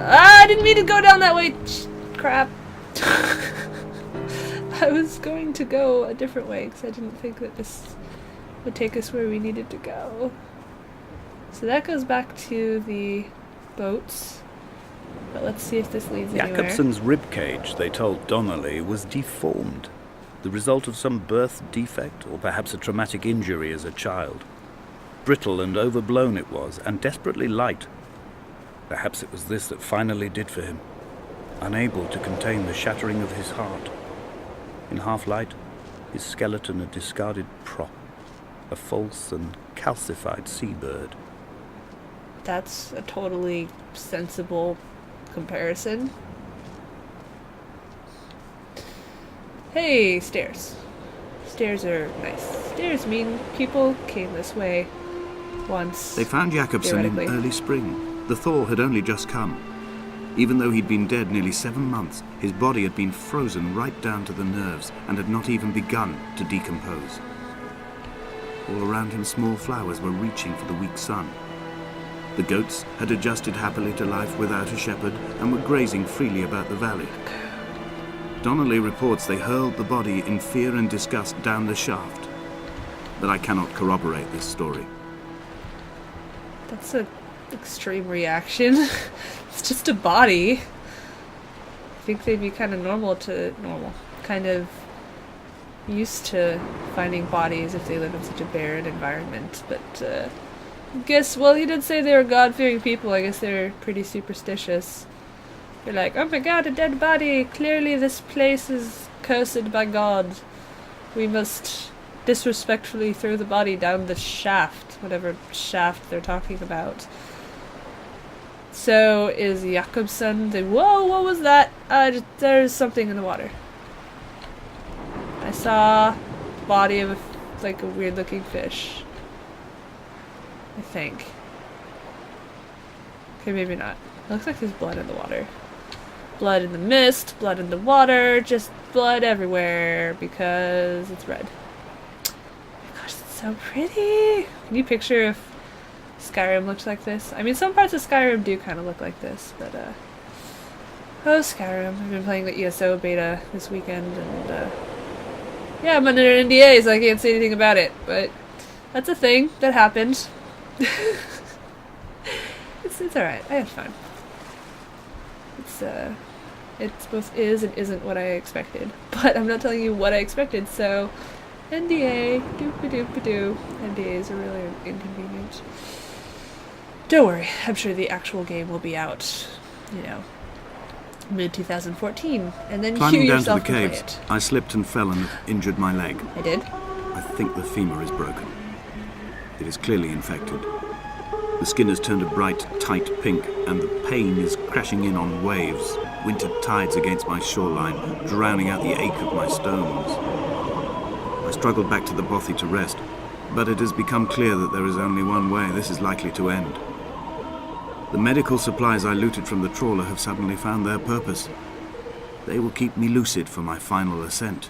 I didn't mean to go down that way. Crap. I was going to go a different way because I didn't think that this would take us where we needed to go. So that goes back to the boats. But let's see if this leads anywhere. Jakobsen's ribcage, they told Donnelly, was deformed. The result of some birth defect, or perhaps a traumatic injury as a child. Brittle and overblown it was, and desperately light. Perhaps it was this that finally did for him, unable to contain the shattering of his heart. In half-light, his skeleton a discarded prop, a false and calcified seabird. That's a totally sensible comparison. Hey, stairs. Stairs are nice. Stairs mean people came this way once. They found Jakobsen in early spring. The thaw had only just come. Even though he'd been dead nearly 7 months, his body had been frozen right down to the nerves and had not even begun to decompose. All around him, small flowers were reaching for the weak sun. The goats had adjusted happily to life without a shepherd and were grazing freely about the valley. Donnelly reports they hurled the body in fear and disgust down the shaft, but I cannot corroborate this story. That's an extreme reaction. It's just a body. I think they'd be kind of used to finding bodies if they live in such a barren environment, but I guess, well, he did say they were God-fearing people. I guess they're pretty superstitious. They're like, oh my god, a dead body! Clearly this place is cursed by God. We must disrespectfully throw the body down the shaft, whatever shaft they're talking about. So, is Jakobsen whoa, what was that? There's something in the water. I saw the body of a weird-looking fish. I think. Okay, maybe not. It looks like there's blood in the water. Blood in the mist, blood in the water, just blood everywhere because it's red. Oh my gosh, it's so pretty! Can you picture if Skyrim looked like this? I mean, some parts of Skyrim do kind of look like this, but oh, Skyrim. I've been playing the ESO beta this weekend, and yeah, I'm under NDA, so I can't say anything about it, but that's a thing that happened. It's alright. I had fun. It's both is and isn't what I expected, but I'm not telling you what I expected. So, NDA, doop-a-doop-a-doo. NDAs are really inconvenient. Don't worry. I'm sure the actual game will be out, mid-2014, and then Climbing you down yourself to the can caves, play it. I slipped and fell and injured my leg. I did. I think the femur is broken. It is clearly infected. The skin has turned a bright, tight pink, and the pain is crashing in on waves, winter tides against my shoreline, drowning out the ache of my stones. I struggled back to the bothy to rest, but it has become clear that there is only one way this is likely to end. The medical supplies I looted from the trawler have suddenly found their purpose. They will keep me lucid for my final ascent.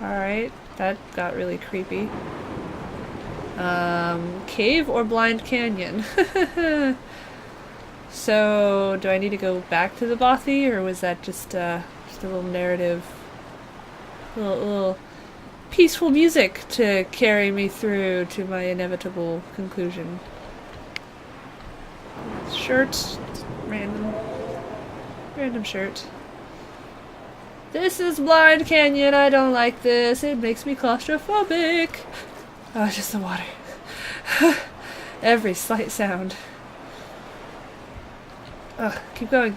Alright, that got really creepy. Cave or blind canyon? So, do I need to go back to the bothy, or was that just a little narrative, little peaceful music to carry me through to my inevitable conclusion? Shirt, random shirt. This is blind canyon. I don't like this. It makes me claustrophobic. Oh, it's just the water. Every slight sound. Ugh, keep going.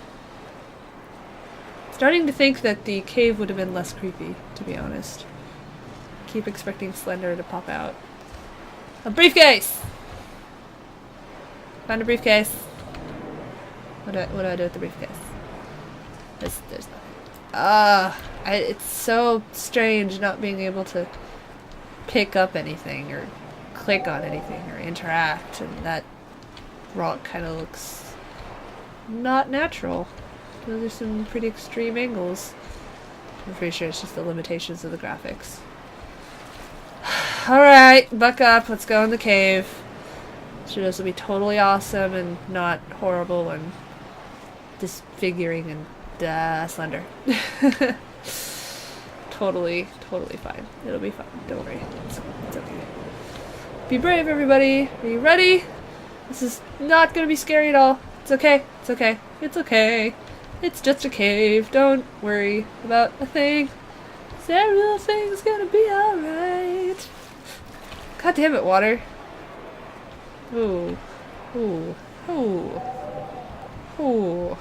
Starting to think that the cave would have been less creepy, to be honest. Keep expecting Slender to pop out. A briefcase! Found a briefcase. What do I do with the briefcase? There's nothing. It's so strange not being able to pick up anything or click on anything or interact, and that rock kind of looks not natural. Those are some pretty extreme angles. I'm pretty sure it's just the limitations of the graphics. Alright, buck up, let's go in the cave. So this will be totally awesome and not horrible and disfiguring and slender. Totally fine. It'll be fine. Don't worry. It's okay. Be brave, everybody. Are you ready? This is not gonna be scary at all. It's okay. It's okay. It's okay. It's just a cave. Don't worry about a thing. Everything's gonna be alright. God damn it, water. Ooh. Ooh. Ooh. Ooh.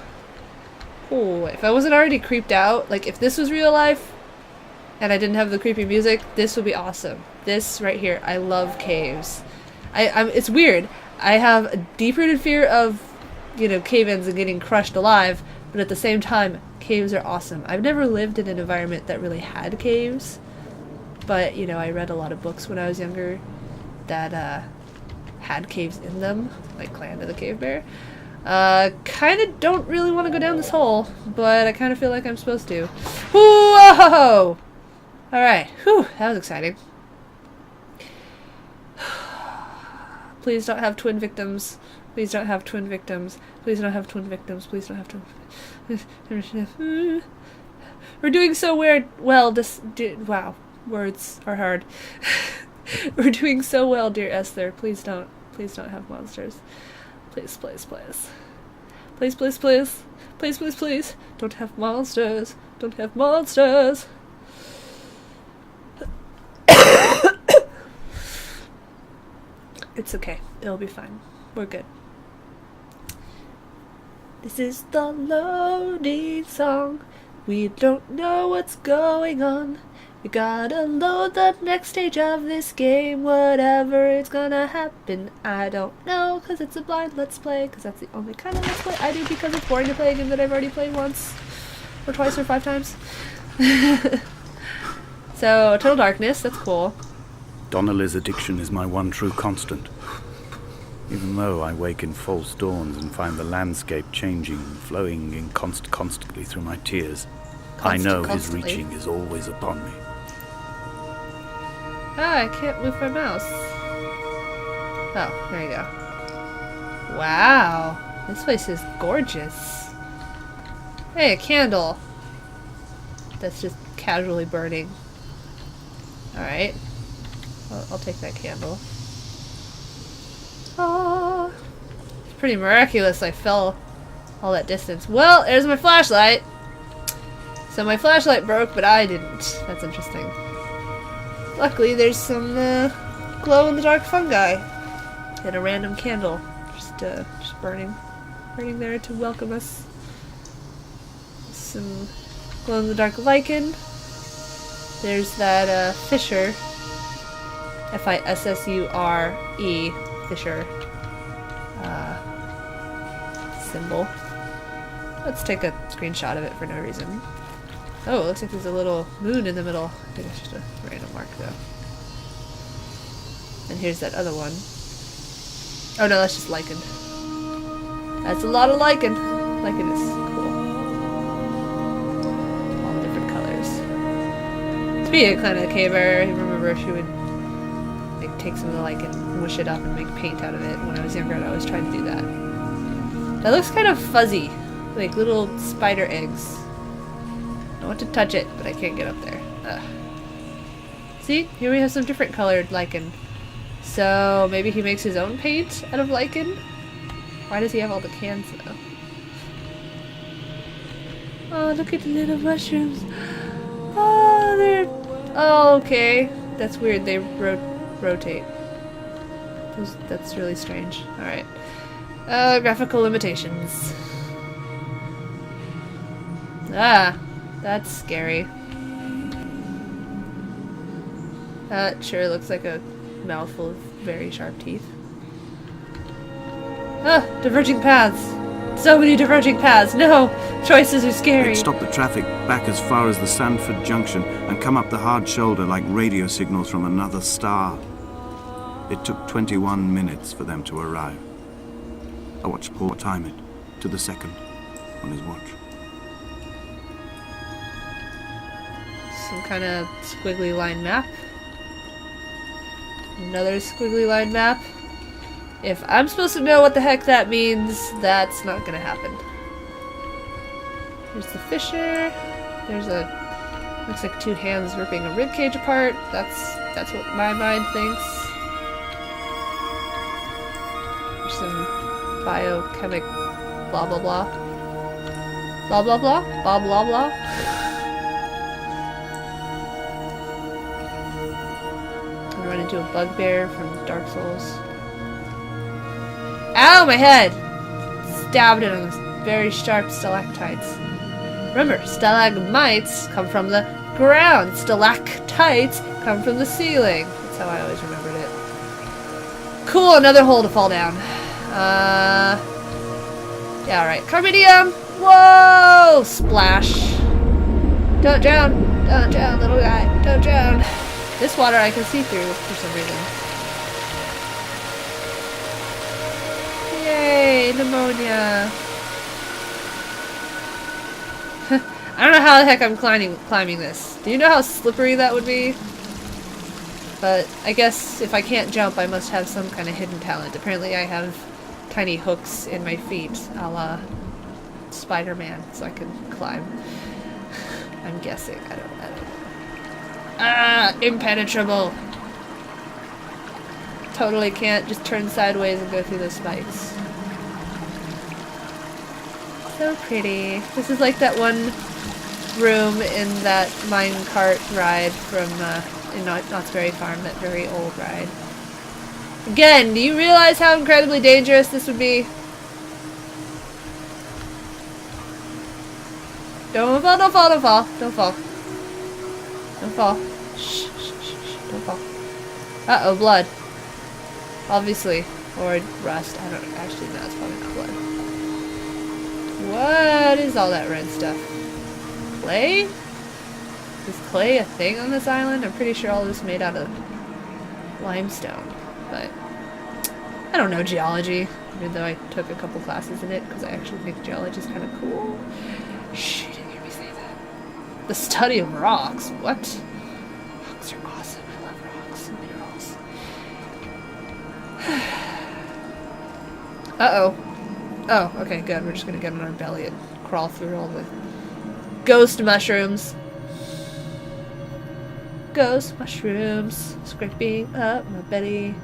Ooh. If I wasn't already creeped out, like if this was real life and I didn't have the creepy music, this would be awesome. This right here. I love caves. It's weird. I have a deep-rooted fear of, you know, cave-ins and getting crushed alive, but at the same time, caves are awesome. I've never lived in an environment that really had caves, but, you know, I read a lot of books when I was younger that had caves in them, like Clan of the Cave Bear. Kind of don't really want to go down this hole, but I kind of feel like I'm supposed to. Whoa! Alright, whew, that was exciting. Please don't have twin victims. Please don't have twin victims. Please don't have twin victims. Please don't have twin victims. We're doing so well. Wow, words are hard. We're doing so well, dear Esther. Please don't have monsters. Please, please, please. Please, please, please. Please, please, please. Don't have monsters. Don't have monsters. It's okay. It'll be fine. We're good. This is the loading song. We don't know what's going on. We gotta load the next stage of this game. Whatever is gonna happen, I don't know. Cause it's a blind let's play. Cause that's the only kind of let's play I do, because it's boring to play a game that I've already played once. Or twice or 5 times. So, Total Darkness. That's cool. Donnelly's addiction is my one true constant. Even though I wake in false dawns and find the landscape changing, flowing in constantly through my tears, I know his reaching is always upon me. Ah, I can't move my mouse. Oh, there you go. Wow, this place is gorgeous. Hey, a candle. That's just casually burning. Alright. I'll take that candle. Oh, it's pretty miraculous I fell all that distance. Well, there's my flashlight. So my flashlight broke, but I didn't. That's interesting. Luckily, there's some glow-in-the-dark fungi and a random candle just burning there to welcome us. Some glow-in-the-dark lichen. There's that Fisher. F-I-S-S-U-R-E. Fisher. Symbol. Let's take a screenshot of it for no reason. Oh, it looks like there's a little moon in the middle. I think it's just a random mark, though. And here's that other one. Oh no, that's just lichen. That's a lot of lichen. Lichen is cool. All the different colors. Speaking of Clan of the Cave Bear, I remember she would like take some of the lichen, mush it up, and make paint out of it. When I was younger, I always tried to do that. That looks kind of fuzzy, like little spider eggs. I want to touch it, but I can't get up there. Ugh. See? Here we have some different colored lichen. So, maybe he makes his own paint out of lichen? Why does he have all the cans, though? Oh, look at the little mushrooms. Oh, they're... Oh, okay. That's weird. They rotate. That's really strange. Alright. Graphical limitations. Ah! That's scary. That sure looks like a mouthful of very sharp teeth. Ah! Diverging paths! So many diverging paths! No! Choices are scary! They'd stop the traffic back as far as the Sandford Junction and come up the hard shoulder like radio signals from another star. It took 21 minutes for them to arrive. I watched Paul time it to the second on his watch. Some kind of squiggly line map. Another squiggly line map. If I'm supposed to know what the heck that means, that's not gonna happen. There's the fissure. There's a... looks like two hands ripping a ribcage apart. That's what my mind thinks. There's some biochemic blah blah blah. Blah blah blah? Blah blah blah? I run into a bugbear from Dark Souls. Ow, my head! Stabbed it on those very sharp stalactites. Remember, stalagmites come from the ground. Stalactites come from the ceiling. That's how I always remembered it. Cool, another hole to fall down. Yeah, alright. Carmidium! Whoa! Splash. Don't drown. Don't drown, little guy. Don't drown. This water I can see through for some reason. Yay, pneumonia. I don't know how the heck I'm climbing this. Do you know how slippery that would be? But I guess if I can't jump, I must have some kind of hidden talent. Apparently I have tiny hooks in my feet, a la Spider-Man, so I can climb. I'm guessing. I don't know. Ah! Impenetrable! Totally can't just turn sideways and go through those spikes. So pretty. This is like that one room in that minecart ride from in Knott's Berry Farm, that very old ride. Again, do you realize how incredibly dangerous this would be? Don't fall, don't fall, don't fall, don't fall. Don't fall. Shh, shh, shh, shh, don't fall. Uh-oh, blood. Obviously. Or rust. I don't actually know, it's probably not blood. What is all that red stuff? Clay? Is clay a thing on this island? I'm pretty sure all this is made out of limestone. But I don't know geology, even though I took a couple classes in it, because I actually think geology is kind of cool. Shh, you didn't hear me say that. The study of rocks. What? Rocks are awesome. I love rocks and minerals. Uh-oh. Oh, okay, good. We're just gonna get on our belly and crawl through all the ghost mushrooms. Ghost mushrooms scraping up my belly.